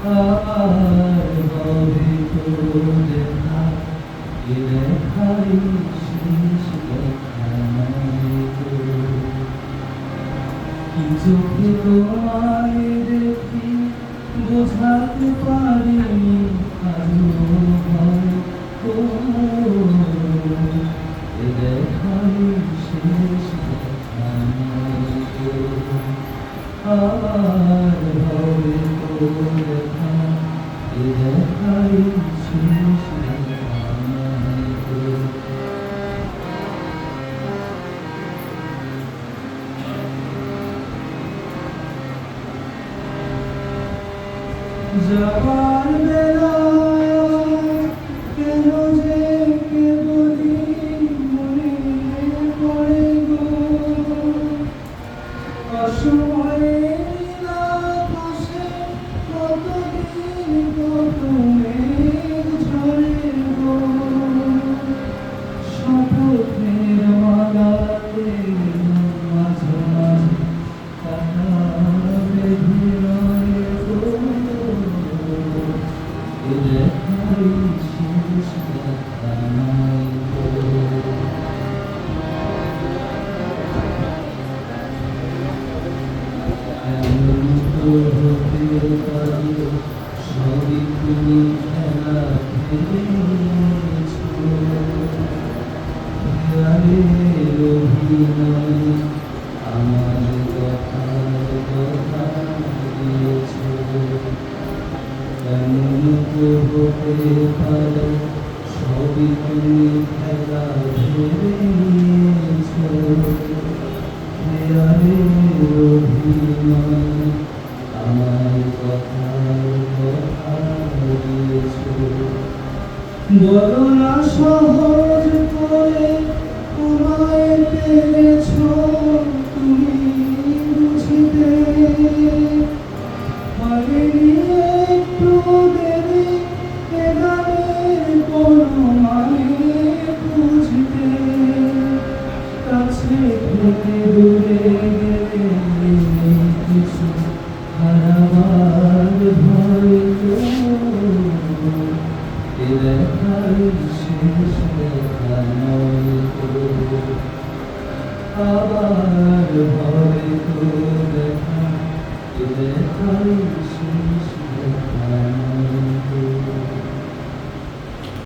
আর হবে তো দেখা, এ দেখাই শেষ দেখা নাই তো। কি চোখে তোমায় দেখি বোঝাতে পারিনি আজও হয়তো, এ দেখাই শেষ দেখা নাই তো। আর হবে তো দেখা, এ দেখাই শেষ দেখা নাই তো। যাবার বেলায় কেন যে কেবলই মনে পড়ে গো, অসময়ে নীলাকাশে কতদিন কত মেঘ ঝরে গো, শপথের মালাতে মাঝে মাঝে কাটা বেঁধে রয়ে গো, এ দেখাই শেষ দেখা নাই তো। এমন তো হতে পারে সবই তুমি খেলা খেলেছো, খেয়ালের অভিনয়ে আমার কথার কথা দিয়েছো। এমন তো হতে পারে সবই তুমি খেলা ভেবেছো, খেয়ালের অভিনয়ে আমার কথার কথা দিয়েছো। বলো না সহজ করে আমায় পেয়েছো